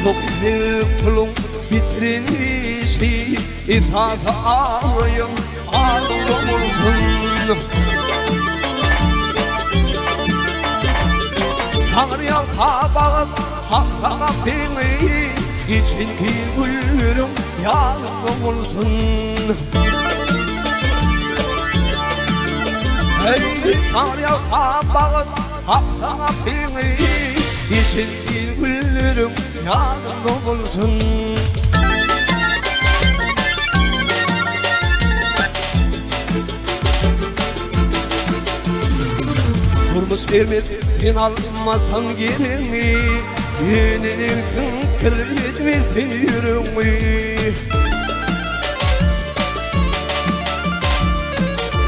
Sokil kulun bitirilişi İsası ağlayın ağrım olsun Tanrı'ya tabağın hakkına beni İçinki güllerim yanım olsun Ey Tanrı'ya tabağın hakkına beni İçinki güllerim yanım olsun Durmuş ermet sen almazsan gelini Yeninin kırılmetmesin yürüğümü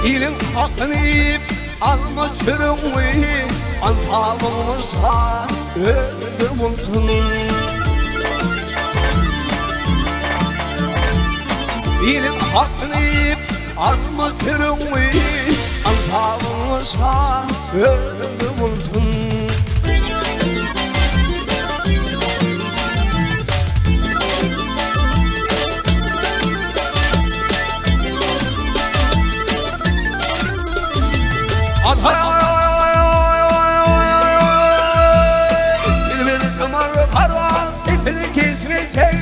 İlin hakkını yiyip almış yürüğümü Ansabımızsa öldüm olsun İlin hakkını yiyip almış yürüğümü Ansabımızsa öldüm olsun Bilmedi tımar parvan ipini kesmeyecek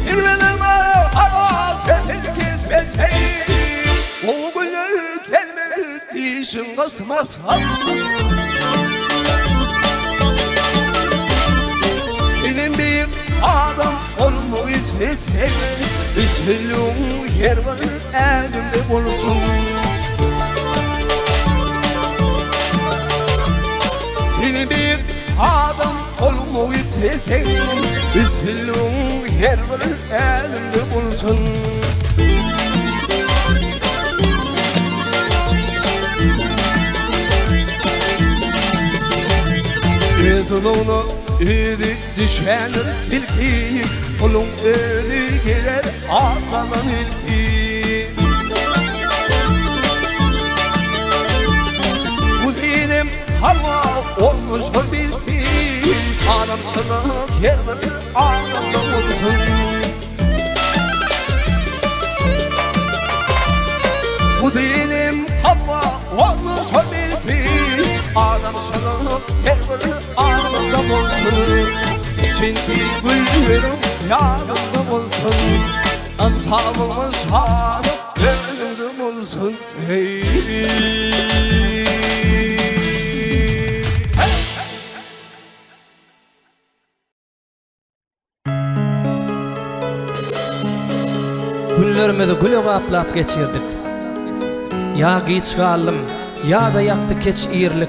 Bilmedi tımar parvan ipini kesmeyecek O günler gelmedi işin kısmasa Benim bir adam olmak istesek İsvelum yer var elimde olsun Seni bir adam olmak istesek İsvelum yer var elimde olsun Ezulunu ödü düşenir ilki Kulun ödü gelir ağlanan ilki Bu dinim hava olmuş o bilki Adam sana yerler ağlanan olsun Bu dinim hava olmuş o bilki Adam sana yerler ağlanan olsun Çünkü güllerim yanımda olsun Ansabımız hanım önümde olsun Hey Günlerimizi güle gaplap geçirdik Ya giç gallım ya da yaktı keç iyirlik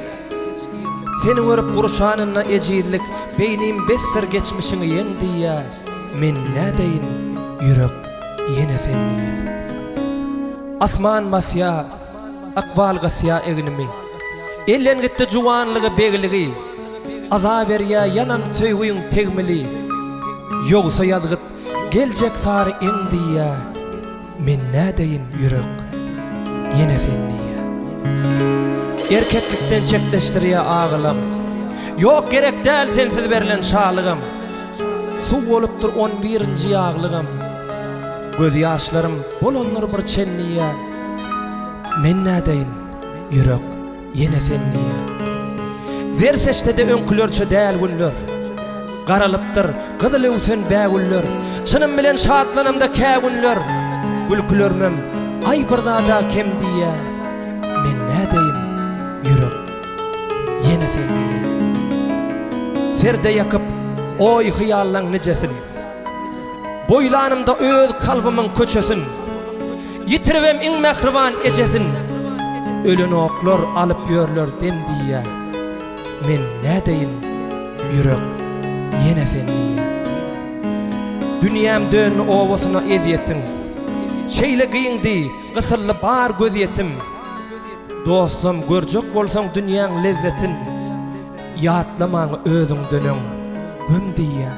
Seni görüp kurşanına ecillik Beynim besser geçmişini yendi ya Men ne deyin yürek yine senni Asman masya akval gasya egnimi Ellen gitti juwanlığı begligi Aza ver ya yanan söygüyün tegmili Yoksa yazgıt gelecek sarı indi ya Men ne deyin yürek yine senni Erkeklikten çekleştir ya ağılam Yok gerek değil sensiz verilen şağlığım Su oluptur 11. yağlığım Göz yaşlarım bolonur bir çenniye Men ne deyin yürek yine senniye Zer seçte de önkülörçü değil günler Karalıptır kızıl üsen bəgüller Çınım bilen şatlanımda kə günler Gülkülörmem ay bir zada kem diye Men ne deyin yürek yine senniye Serde yakıp oy hıyallan nicesin Boylanımda öz kalbımın köçesin Yitirivem in mehriban ecesin Ölün oklar alıp yörler dendiye Men ne deyin yürek yine senniye Dünyam dön ovasına eziyettin Şeyle gıyindi kısırlı bar göziyetim Dostum görcek bolsan dünyanın lezzetin Yatlaman özün dönün Güm diye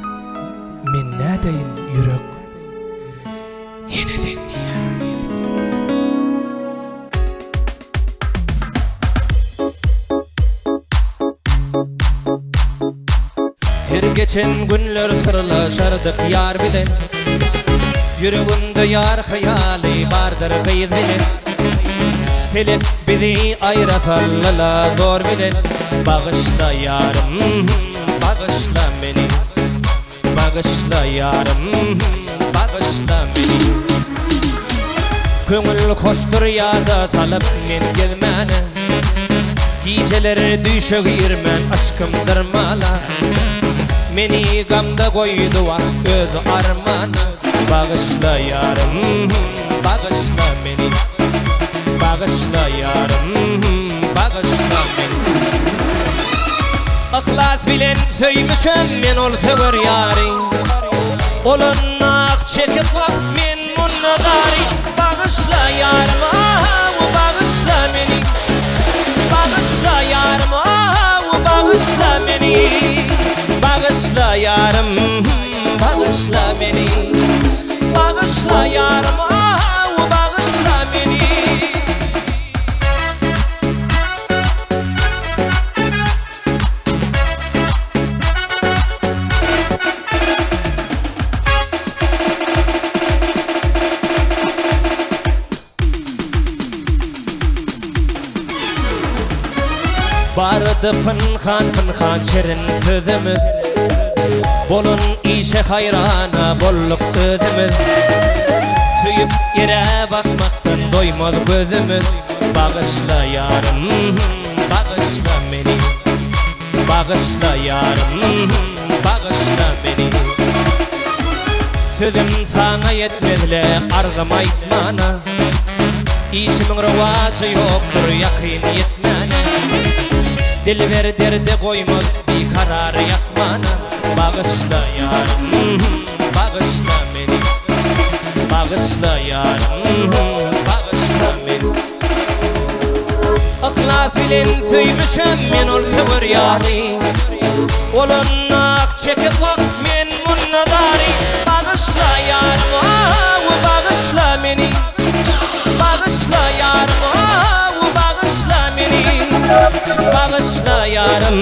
Men ne deyin yürek yine senniye Bir geçen günler sırlaşardık yar bilen, yüreğimde yar hayali bardır kıyız bilen. Felek bizi ayrasallalar zor bilen. Bağışla yarım, bağışla beni. Bağışla yarım, bağışla beni. Köngül hoştur yada salıp men gezmene. Geceleri düşüğirmen aşkımdır mala. Meni gamda koydu öz armana. Bağışla yarım, bağışla beni. Bağışla yarım, bağışla beni. Aklat bilen söymüşem men ol sever yari. Olunnak çekip bak men munnadari. Bağışla yarım, bağışla beni. Bağışla yarım, bağışla beni. Bağışla yarım, bağışla beni. Bağışla yarım, bağışla beni. Barıdı pınhan çerin sözümüz. Bolun işe hayrana bolluk özümüz. Tüyüp yere bakmaktan doymaz gözümüz. Bağışla yarım, bağışla beni. Bağışla yarım, bağışla beni. Sözüm sana yetmezle argım aytmana. İşimin rivacı yoktur yakin yetmene. Dilver derde koymaz bir karar yapmana. Bağışla yarım, bağışla beni. Bağışla yarım, bağışla beni. Aklat bilen söymüşem men ol sever yari. Olunnak çekip bak men munnadari. Bağışla yarım, bağışla beni. Bağışla yarım, bağışla beni. Bağışla yarım,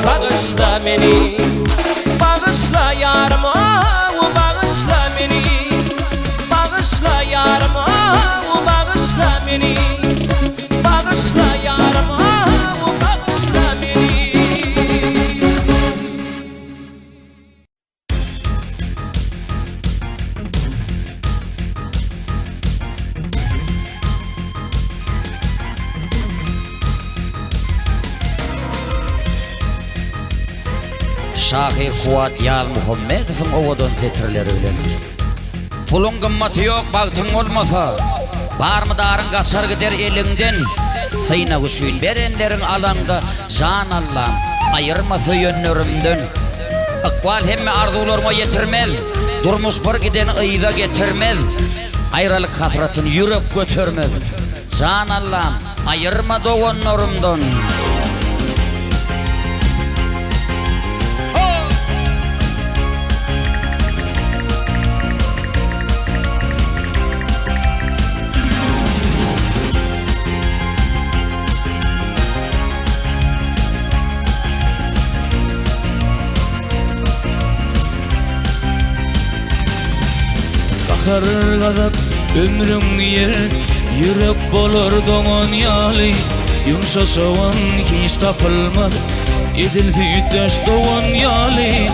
bağışla beni. Bağışla yarım, bağışla beni. Bağışla yarım, bağışla beni. Bağışla yarım, bağışla beni. Şahir Kuvat Yal Muhammedov'un ovadan zetirleri ölenir. Pulun kımmatı yok, baktın olmasa. Var mı darın kaçar gider elinden. Sıyna kuşuyun berenlerin alanda. Can Allah'ım ayırmasa yönlerimden. Akval hemme arzularıma yetirmez. Durmuş bir giden ıyıza getirmez. Ayrılık hasratını yürüp götürmez. Can Allah'ım ayırma doğanlarımdan. Akar gazap ömrün yer, yürek bolur doğan yali. Yumşaşavan hiç tapılmaz, edil füyütteş doğan yali.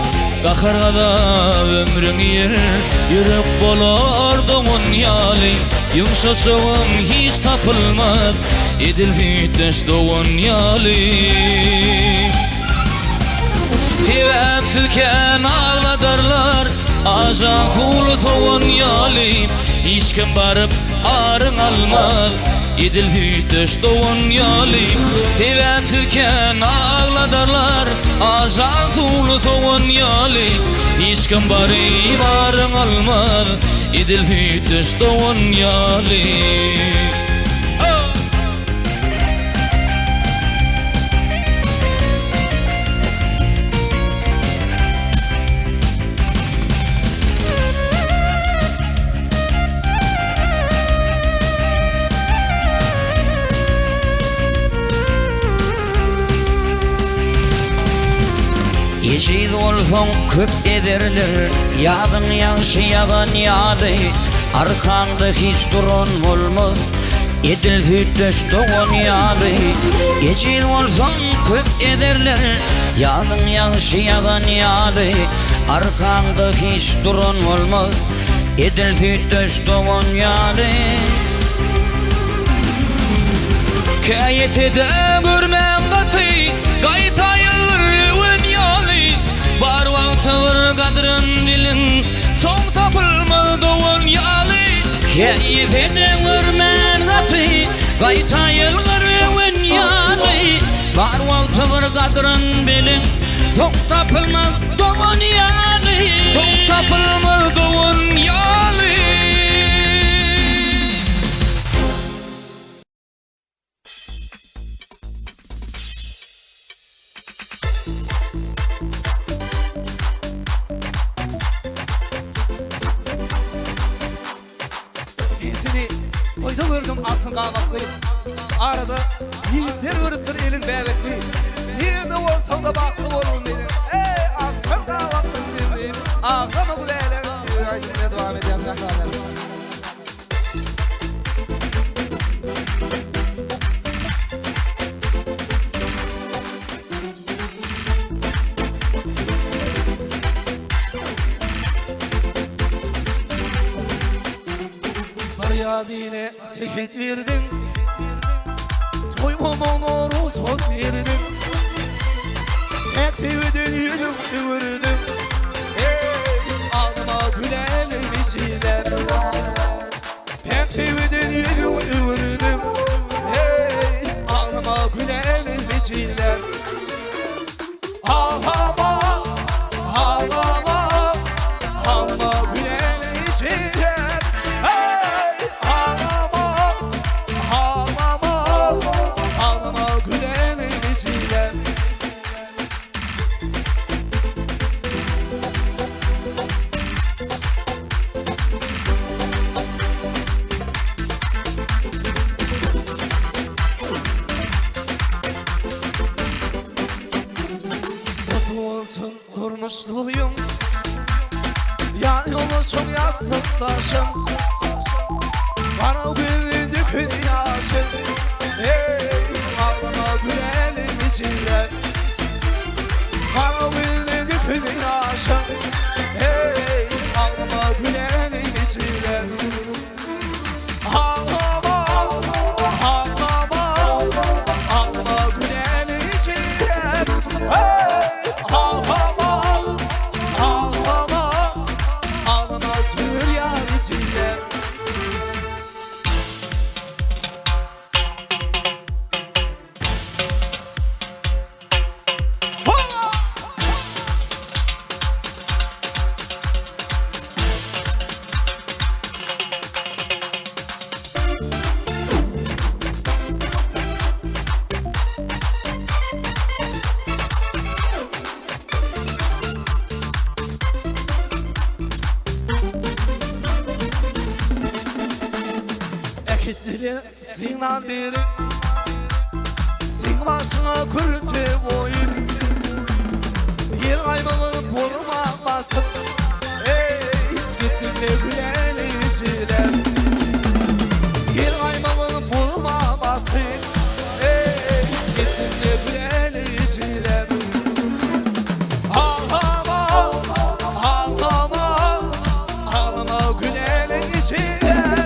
Akar gazap ömrün yer, yürek bolur doğan yali. Yumşaşavan hiç tapılmaz, edil füyütteş doğan yali. Tevep füken ağladarlar, ajan fulu soğan yalim. Hiç kim barıp arın almaz, edil hüyteş doğan yalim. Tevep füken ağladarlar, ajan fulu soğan yalim. Hiç kim barıp arın almaz, edil hüyteş doğan yalim. Ejid olsoň köp ederler, ýazyň ýaşaýan ýaly, arkaňda hiç duran bolmaz, edil hütdeş doğan ýaly. Ejid olsoň köp ederler, ýazyň ýaşaýan ýaly, arkaňda hiç duran bolmaz, edil hütdeş doğan ýaly. Kayfede görmem gaty, gaýtaýylar öwen ýaly. Bar wagty bir gadryn bilin, soň tapylmaz dowan ýaly. Kayfede görmem gaty, gaýtaýylar öwen ýaly. Bar wagty bir gadryn bilin, soň tapylmaz dowan ýaly. Soň tapylmaz dowan ýaly. Seni oyda gördüm altın kavaklı. Arada yiğitler görüptür elin bebekli. Yerde ortamda baklı olun dedim. Ey altın kavaklı dedim. Ağlama bu leyler. Aydın'a devam edeyim. Faryadine sehit verdim, toymamam onu söz verdim. Hep sevdin yüzüm sürdüm, alma gülelim içinden. Hep sevdin yüzüm sürdüm, alma gülelim içinden. Ağlama, ağlama, alma gülelim içinden. Durmuşluyum, yan yoluşum yasıklaşım, bana bir dökün yaşım. Ağlama gülelim içinden, bana bir dökün yaşım. Ağlama gülelim içinden. Ağlama, ağlama, ağlama gülelim içinden. Ağlama. Sinan biri, sin başına kürte boyun. Bir aymanın boluma basıp, gittin de gülelim içinden. Bir aymanın boluma basıp, gittin de gülelim içinden. Ağlama, ağlama, ağlama gülelim içinden.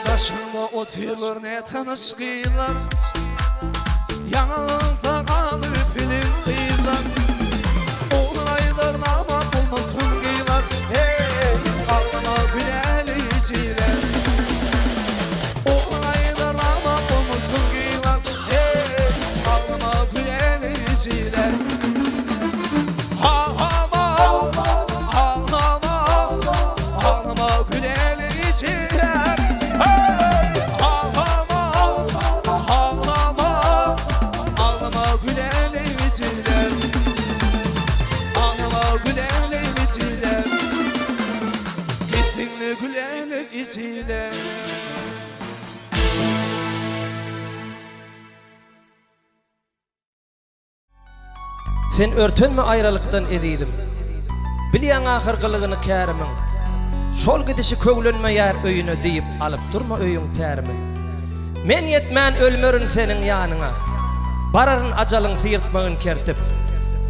Başıma oturur ne tanışkıylar, yanımda kalır film kıyılar. Olaylar namat olmasın kıyılar, ağlama gülelim içinden. Olaylar namat olmasın kıyılar, ağlama gülelim içinden. Ağlama, ağlama, ağlama gülelim içinden. içile. Sen örtünme ayrılıktan edidim. Bilýän ahyrkylygyny kärimiň. Şol gidişi köglenme ýer öýüne diýip alyp durma öýüň tärimin. Men yetmän ölmörün seniň ýanyňa. Bararyn ajalyň syrtmagyň kertip.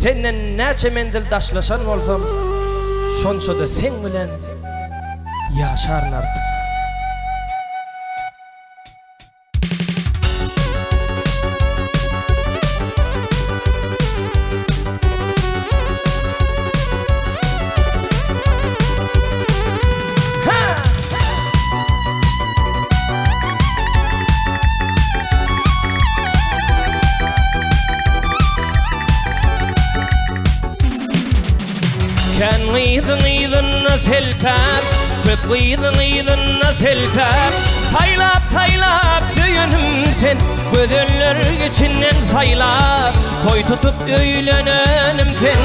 Senden näçe mendil daşlaşan bolsam, şonça da sen bilen ýaşaryn artyk. Kan gıydın telpap, köp gıydın telpap. Taylap söyünüm sen, gözöller içinden saylap. Koy tutup öýlenenim sen,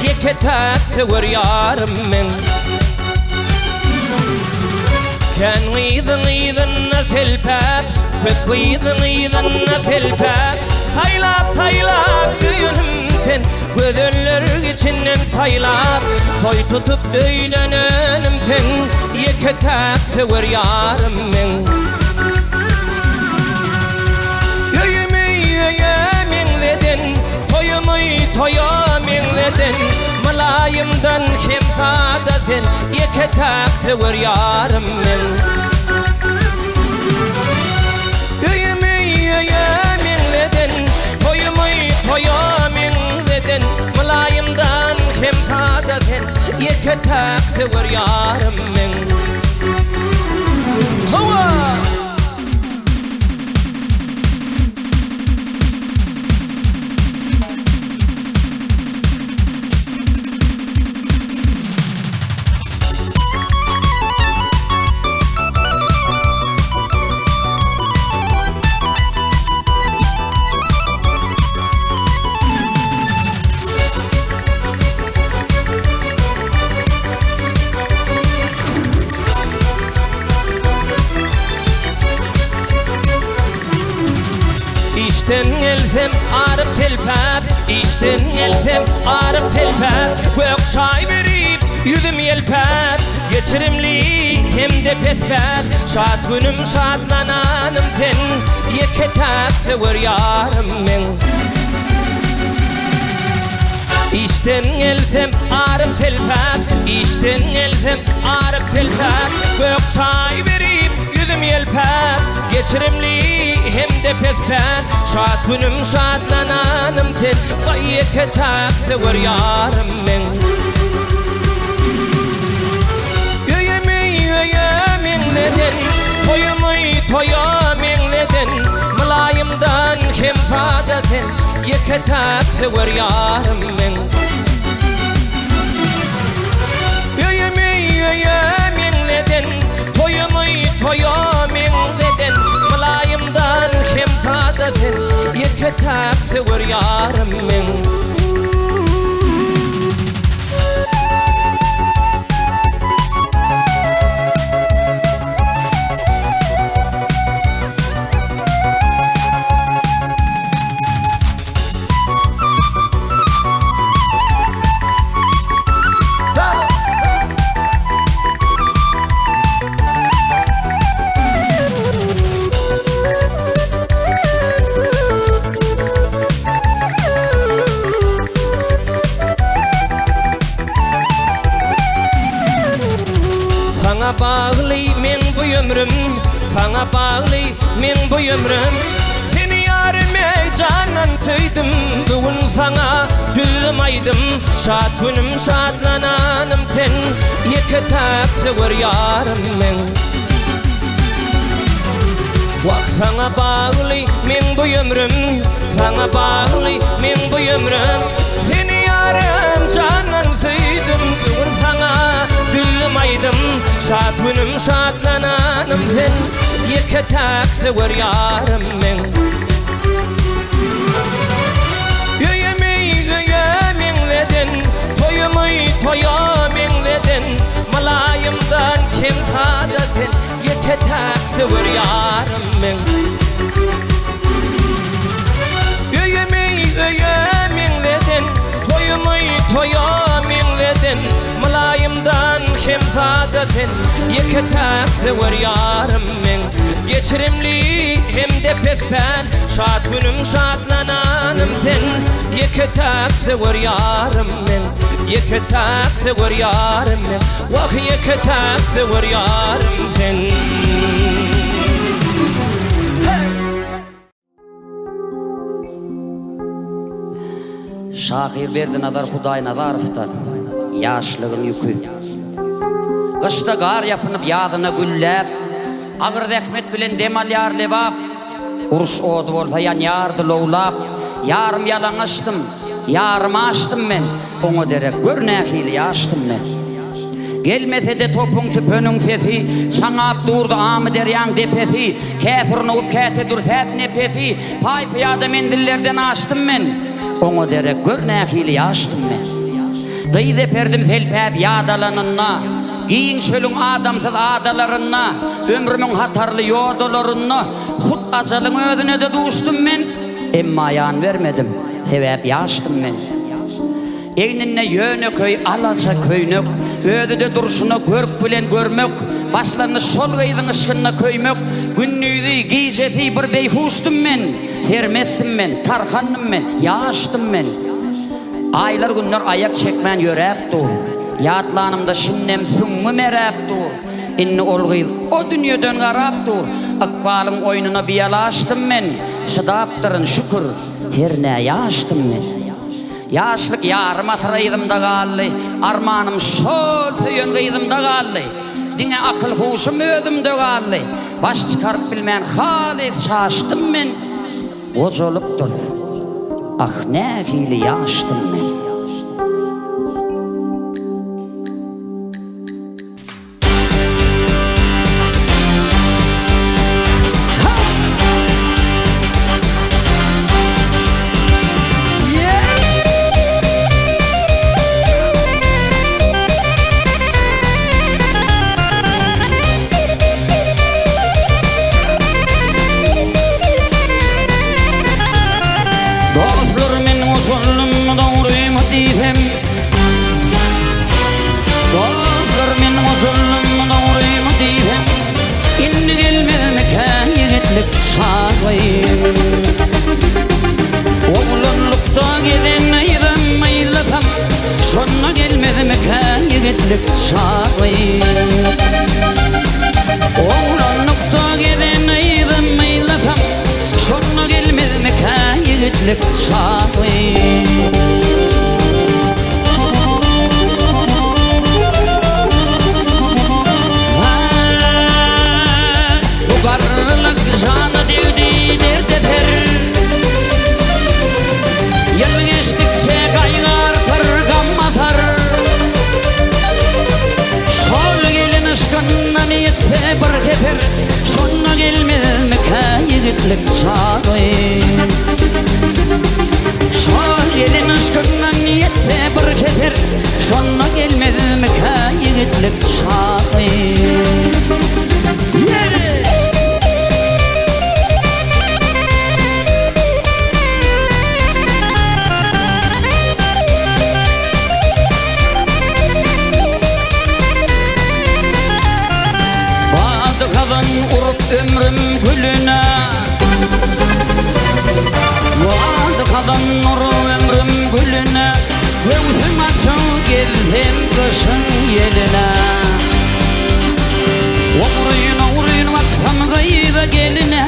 yeke tak sever yarım men. Kan gıydın telpap, köp gıydın telpap. Taylap söyünüm sen, gözöller içinden saylap. Koy tutup öýlenenim sen, yeke tak sever yarım men. Öýümeýemingledin, toýamingledin. Malayımdan hemsada sen, yeke tak sever yarım men. Öýümeýemingledin, toýamingledin. Malayımdan hemsada sen, yeke tak sever yarım men. Hova! İşten gelsem arıp selpap, işten gelsem arıp selpap. Gök çay verip yüzüm yelpap, geçirimli hem de pespap. Şad günüm şadlananım sen, yeke tak sever yarım men. İşten gelsem arıp selpap, işten gelsem arıp selpap. Gök çay verip yüzüm yelpap, geçirimli hem de pespap. Şad günüm şadlananım sen, yeke tak sever yarım men. Öýümeýemingledin, toýamingledin. Malayımdan hemsada sen, yeke tak sever yarım men. Öýümeýemingledin, toýamingledin. Malayımdan hemsada sen, yeke tak sever yarım men. Sana bağlı men bu ömrüm, sana bağlı men bu ömrüm. Seni yarime canan söydüm, bugün sana gülüm aydım. Şad günüm şadlananım sen, yeke tak sever yarım men. Vak sana bağlı men bu ömrüm, sana bağlı men bu ömrüm. Seni yarım canan söydüm, bugün sana gülüm aydım. Şad günüm şadlananım sen, yeke tak sever yarım men. Öýümeýemingledin, toýamingledin. Malayımdan hemsada sen, sever yarım men. Minledin, toyumu toya minledin. Mülayimdan hem sadasin, iki tak sever yarım men. Geçirimli hem de pespen, şad günüm şadlananım sen. İki tak sever yarım men, iki tak sever yarım men. Vah iki tak sever yarım sen. Şahir berdi nazar Huday Nazarof'tan yaşlığın yükü. Kışta gar yapınıp yadına güllep, ağır rehmet bilen demal yar levap. Uruş oğdu olsa yan yardı lovlap. Yarım yalan açtım, yarım açtım men. Onu derek görnekili yaştım men. Gelmese de topun tüpönün sesi, çaňap durdu amı deryan depesi. Käfirin olup käte dur sep nefesi. Pay piyada mendillerden açtım men. Onu derek görnekili yaştım men. Gıyde perdim selpep yadalanınna. Giyin şölün adamsız adalarınna. Ömrümün hatarlı yodalarınna. Hut asalın özüne de duştum men. Emma ayağın vermedim, sebep yaştım men. Eynine yöne köy, alaca köynök. Ödü de duruşuna görk bilen görmök. Başlarını sol gıydın ışkınna köymök. Günnüydü, giyceti bir beyhustum men. Termessim men, tarhanım men, yaştım men. Aylar günler ayak çekmen yörep dur. Yatlanımda şinnem sümmü merep dur. İnni olgıyız o dünyadan garap dur. Akbalın oyununa biyalaştım men. Çıdaptırın şükür, her ne yaştım men. Yaşlık yarım asıraydımda galli. Armanım şol tüyün gıydımda galli. Dine akıl huşum ödümde galli. Baş çıkarıp bilmen halis şaştım men. Oç olup dur. Ah ne hili yaştım men. Oğlunlukta giden aydan maylasam, sonra gelmedi mi kayıgitlik çağayım. Oğlunlukta giden aydan maylasam, sonra gelmedi mi kayıgitlik çağayım. Bu garlık sana devdi derdefer. Yıl geçtikçe kaygı artar, gam atar. Sol gelin ışkından yetse bir kefer. Sonra gelmez mi kayıgitlik çağayım. Sol gelin ışkından yetse bir kefer. Sonra gelmez mi kayıgitlik çağayım. Kadın urup ömrüm gülüne. Vardı kadın urup ömrüm gülüne. Gönlüm açıl geldim kışın yeline. Uğruyun vaksam gayda geline.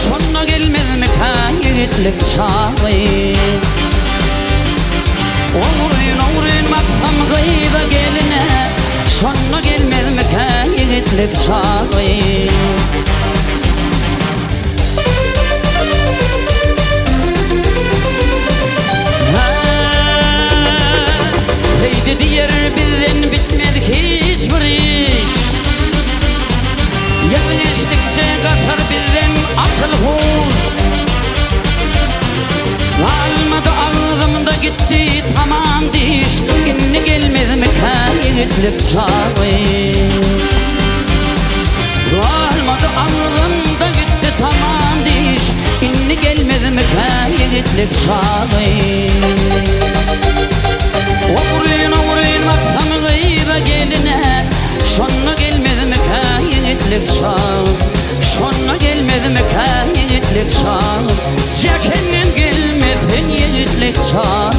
Sonra gelmez mi kayıgitlik çağayım. Uğruyun vaksam gayda geline. Sonra gelmez mi kayıgitlik çağayım. Seydi diğer bizden bitmedi hiçbir iş. Yıl geçtikçe kaçar bizden akıl huş. Kalmadı ağzımda gitti tamam diş. İnni gelmez mi kayıgitlik çağayım. Kalmadı ağzımda yiğitlik çağı. Oğruyun maktam gıyra geline, şonna gelmedi mi ka yiğitlik çağı. Şonna gelmedi mi ka yiğitlik çağı. Cekennem gelmedin yiğitlik çağı.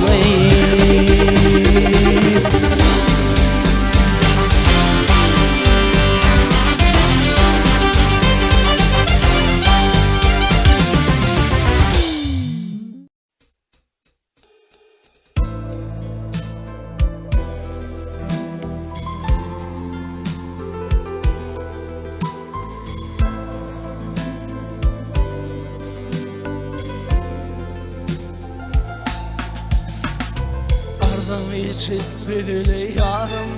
Ardım için bedeli yarım,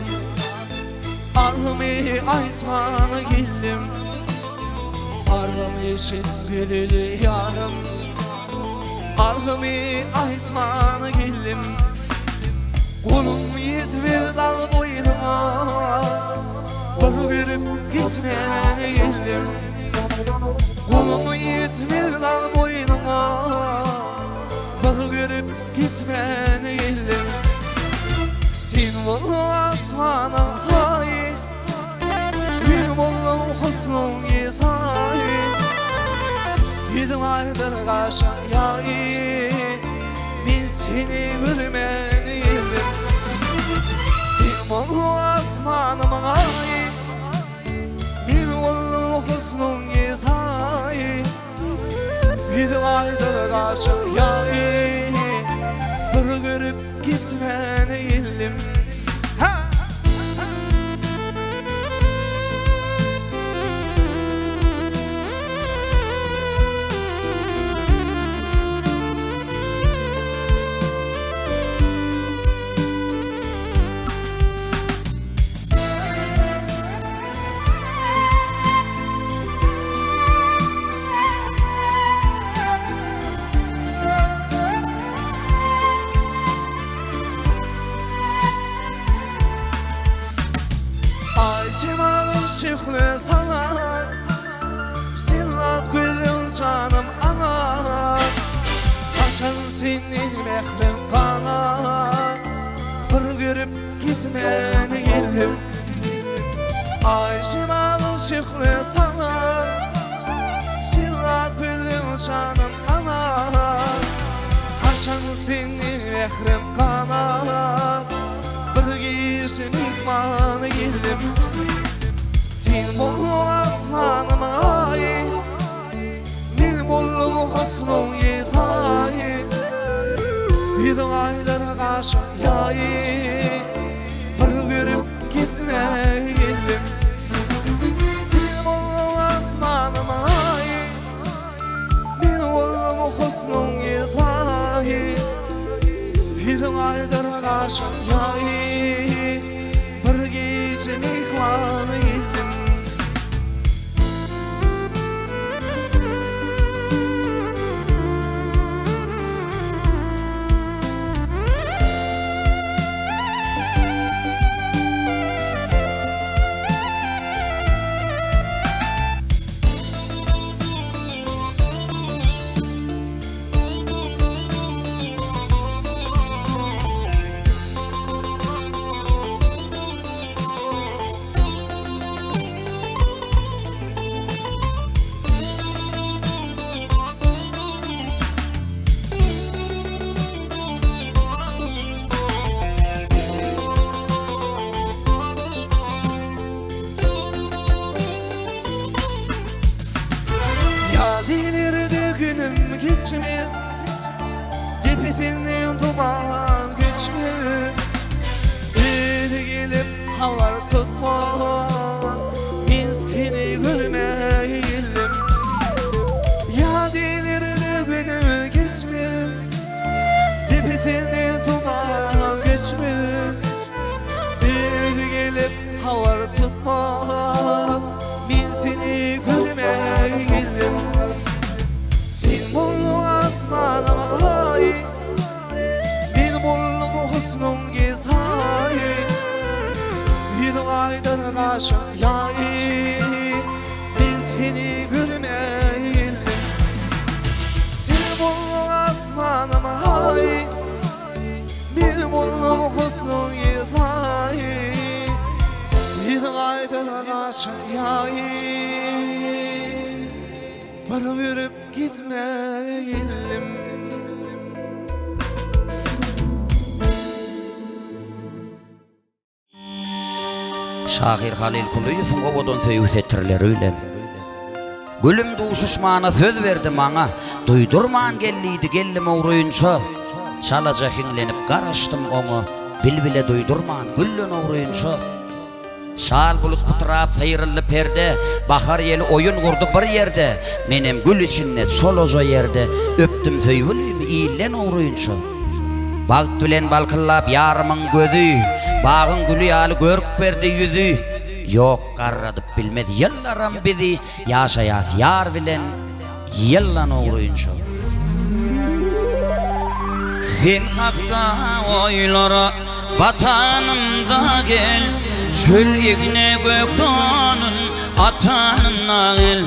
ardım aysmanı gildim. Ardım için bedeli yarım, ardım aysmanı gildim. Kolum yetmez dal boynuma, bırakıp gitmeye geldim. Kolum yetmez dal boynuma, bırakıp gitmeye geldim. Sen olu asmana hay, benim olu husnun yesay. Yedim aydır kaşan yay, ben seni görmeni geldim. Sen olu asmanım hay, benim olu husnun yesay. Yedim aydır kaşan yay, bırakıp gitmeni geldim. Ayşimanım şıklı sana, sinlat gülün canım ana. Taşan senin mehrin kana, bırakıp gitmeni geldim. Ayşimanım şıklı sana, sinlat gülün canım ana. Taşan senin mehrin kana, bırakıp ihmanı geldim. Sen bolu asmanım ay, benim oğlum husnun yetay. Yedim aylar kaşan yay, bırakıp gitmeye geldim. Sen bolu asmanım ay, benim oğlum husnun yetay. Yedim aylar kaşan yay, ihmanı geldim. Delirdi günüm geçmiyor, tepesinden duman geçmiyor. El gelip hava tutma, ben seni görmeye geldim. Ya delirdi günüm geçmiyor, tepesinden duman geçmiyor. El gelip hava tutma, ben seni görmeye geldim. Bolu asmanım ay, benim oğlum husnun yetay. Yedim aydır kaşan yay, ben seni görmeye geldim. Sen bolu asmanım olsun yedayi Yedayda karşı yayi Varım yürüp gitmeyelim Şahir Halil Kuluyev'in ovodon söýüp ettirler öýlen. Gülüm duşuşmana söz verdi maňa, duydurman gelliydi gellim uğruyunça. Çalaja hinlenip garaşdym oňa, bilbile duydurman güllün uğruyunça. Şal bulut putrap seýrildi perde, bahar yeli oyun gurdy bir yerde. Menem gül içinde soloja yerde, öpdüm söýülimi iýlen uğruyunça. Bagt bilen balkıllap yarımın gözü, bağın gülü ýaly görüp berdi yüzü. Yok garradyp bilmedi yıllaram bizi, yaşayas yar bilen yıllan uğruyunça. Sen hakta oylara vatanımda gel, çöl igne gökdonun atanına gel.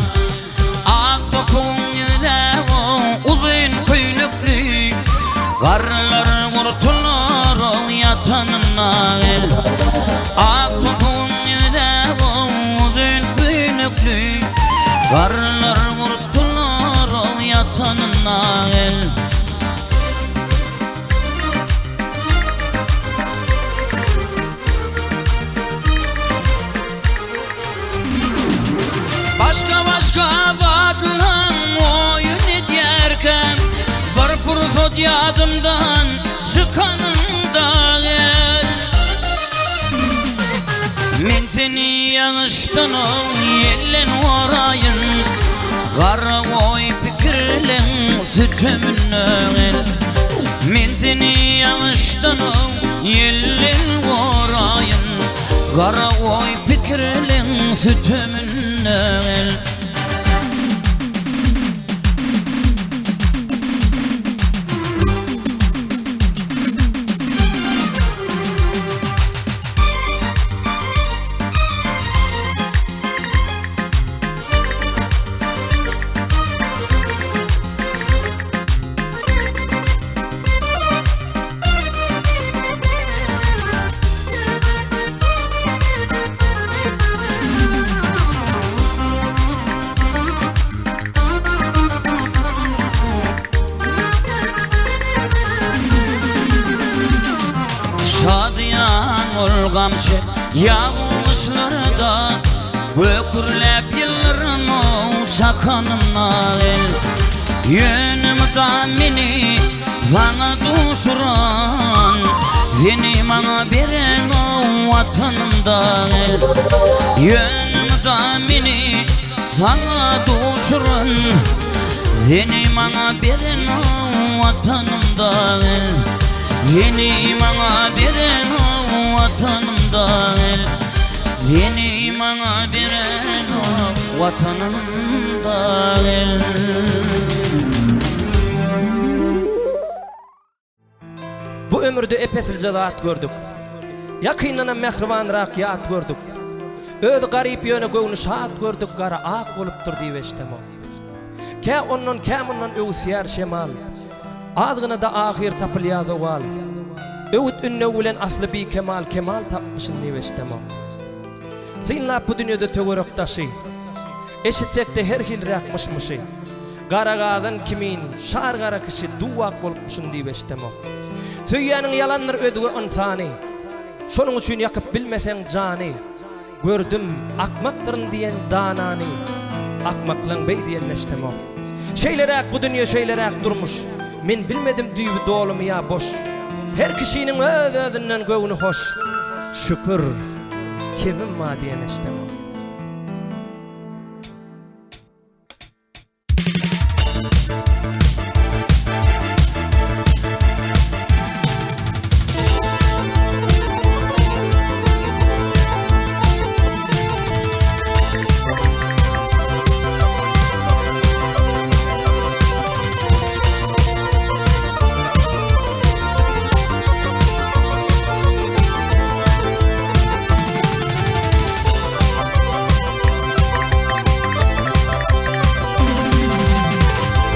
Ak topun ile uzun köynüklü, garlar kurtulur o yatanına gel. Ak topun ile uzun köynüklü, garlar kurtulur o yatanına gel. Başka vatlan oyun ederken bir fırsat yadımdan çıkanında gel. Men seni yağıştan yellen orayın, garra oy pikirlen sütümünü gel. Men seni yağıştan yellen orayın, garra oy pikirlen sütümünü gel. Gamşe yağışlarda gökürlep yıllarım o sakanımla el. Yönümden beni sana duşuran, seni bana veren o vatanımda el. Yönümden beni sana duşuran, seni bana veren o vatanımda el. Seni bana veren o vatanımda el. Seni bana veren o vatanımda el. Bu ömürde epesilce zat gördük. Yakynlana mehribanrak yat gördük. Öz garip yöne göwnü şat gördük, gara ak bolupdyr diýip eşitdim. Kä ondan öwsýär şemal. Azgyna da ahir tapylýar wal. Öwüt ünne bilen asly bir kemal tapmışyn diýip eşitdim. Sen bu dünýede töwerek taşy. Eşitsek de her hil rakmışmışy. Gara gazan kimin şar gara kişi duwak bolupmuşyn diýip eşitdim. Söýýäniň yalanlar ödüge insany. Şonuň üçin ýakyp bilmeseň jany. Gördüm akmaktyryn diýen danany. Akmaklaň bey diýen eşitdim. Şeylerek bu dünýä şeylerek durmuş. Men bilmedim düýbi dolumy ýa boş. Her kişinin öz-özünden göwüni hoş. Şükür kimim ma diýen eşitdim.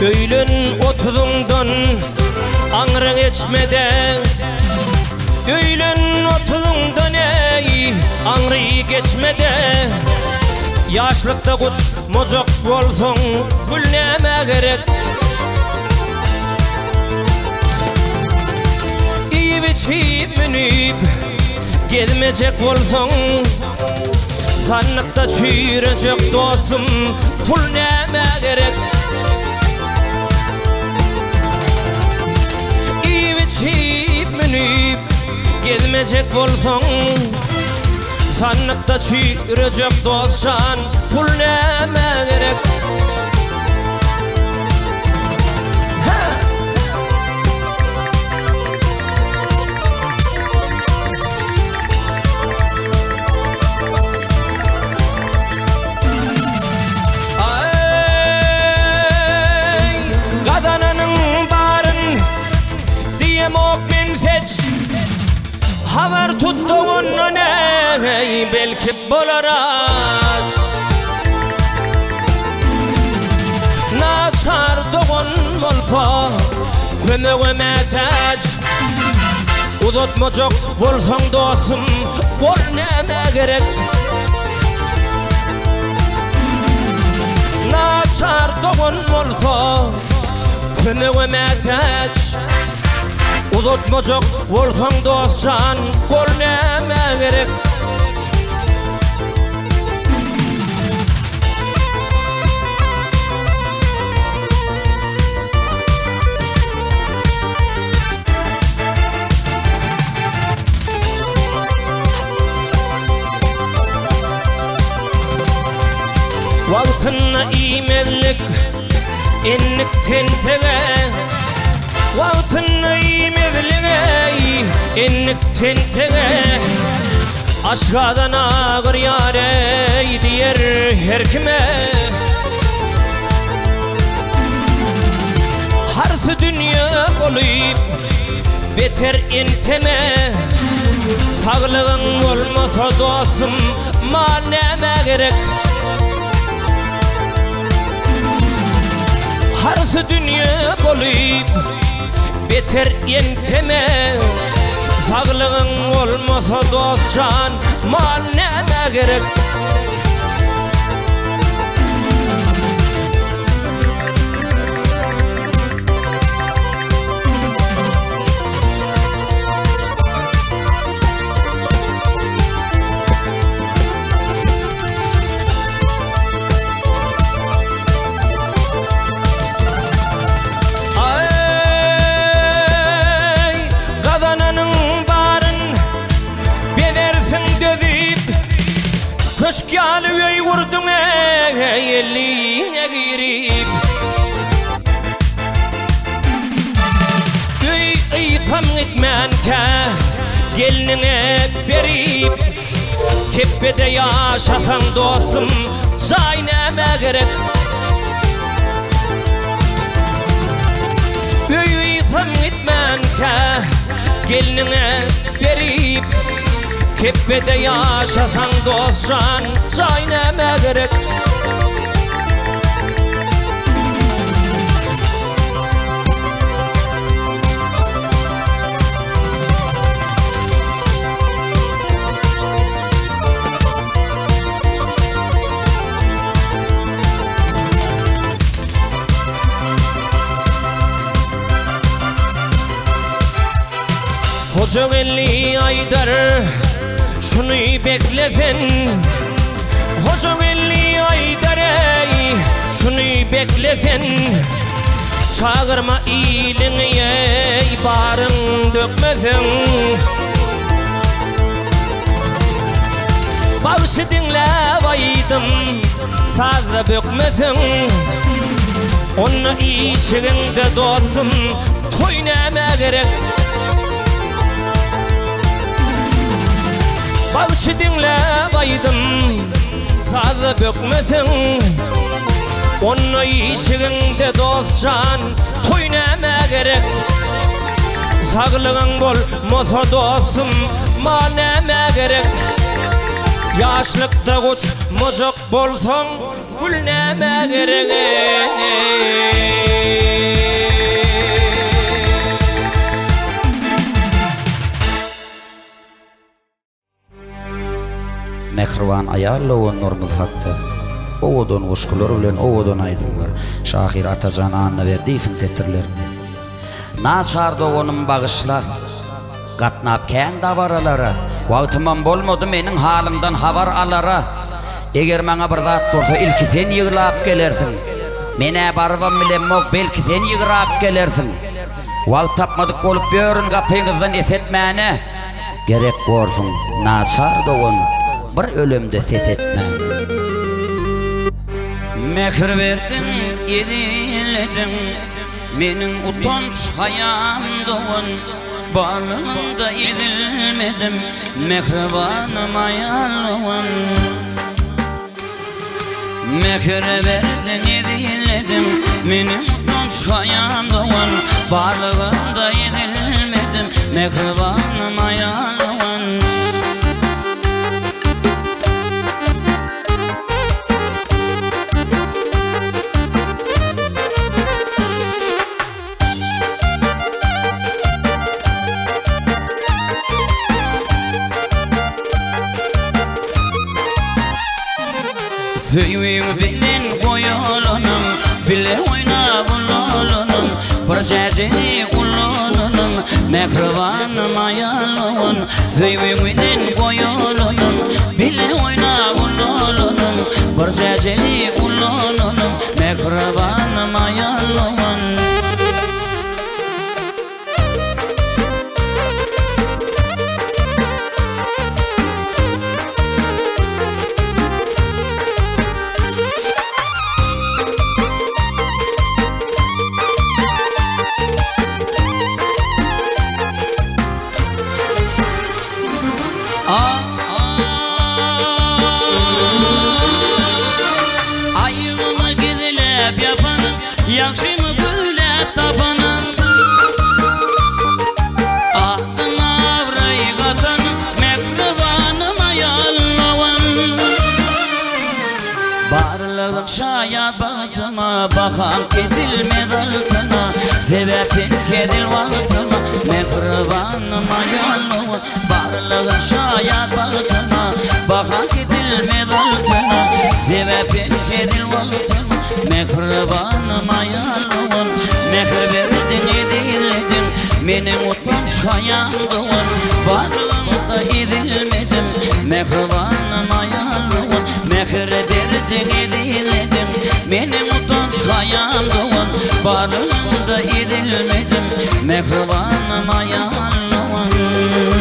Öýlen otuzundan aňra geçmeden Öýlen otuzundan ey aňry geçmede Yaşlıkta kuç mocok bolsoň gülnäme gerek İyi biçip minip gezmejek bolsoň sanlykta çüýrejek dostum pul näme gerek İyi biçip minip gezmejek bolsoň sanlykta çüýrejek dostcan pul näme gerek Ay gadananyň baryn diýemok men seç habar tutduğundan ey belki bolarak Naçar doğun bolsa kömegime taç Uzatmacak bolsaň dostum bol näme gerek Naçar doğun bolsa kömegime taç Uzatmacak bolsaň dostcan bol näme gerek Wagtyna iýmezlik enlik tentege Wagtyna iýmezlik enlik tentege Aşgadan ağır yare diýer her kime Harsy dünýä bolyp beter enteme Saglygyň bolmasa dostum mal näme gerek Harsy dünýä bolyp beter enteme Saglygyň bolmasa dostcan mal näme gerek Köşkýaly öý gurdum elliňe girip Öý ýytam gitmänkä gelniňe berip Tepede ýaşasaň dostum jaý näme gerek Öý ýytam gitmänkä gelniňe berip Tepede ýaşasaň dostcan jaý näme gerek Hoca elli aydar şunu beklesen Hoca elli aydar şunu beklesen Çağırma iyiliğe barın dökmesen Bağışı dinlep aydım sazı bökmesen Onu işiginde dostum toy näme gerek Bağışı dinlep aydım sazı bökmesen Onu işiginde dostcan toy näme gerek Saglygyň bolmasa dostum mal näme gerek Yaşlykda goç mojok bolsaň gül näme gerek mehriban ayalla onlarımız hakta. Owadan goşgular bilen owadan aýdyllar. Şahir Atajan anna berdi finsetirler. Naçar dogonum bagışla. Gatnap kän davaralara. Wagtymam bolmady meniň halymdan habar alara. Eger maňa bir zat bolsa ilki sen ýyglap gelersiň. Mene barwam bilen mok belki sen ýygrap gelersiň. Wagt tapmadyk bolup börün gapyňyzdan esetmäne. Gerek bolsun naçar dogon bir ölemde ses etme. Mehir verdin, yediledin, meniň utanç hayamdoň, barlygymda edilmedim, mehribanym ayalyn. Mehir verdin, yediledin, meniň utanç hayamdoň, barlygymda edilmedim, mehribanym ayalyn. Söyüň bilen goýalanyň, bile oýnap ulanyň, bir jäjeni ulanyň, mehribanym ayalyn. Söyüň bilen goýalanyň, bile oýnap ulanyň, bir jäjeni ulanyň, mehribanym ayalyn. Ayıma gidilip yapanın, yakşımı güllep tapanın, ahtına avrayı katanın, mehribanym ayalyn. Barlygyn şayat bagtyma, bakan kesilmez altyna, sebäpin kedil wagtyma, mehribanym ayalyn. Barlygyn şayat bagtyma, bakan kesilmez altyna, sebäpin kedil wagtyma, mehribanym ayalyn. Mehir berdin, yediledin, meniň utanç hayamdoň, barlygymda edilmedim, mehribanym ayalyn. Mehir berdin, yediledin, meniň utanç hayamdoň, barlygymda edilmedim, mehribanym ayalyn.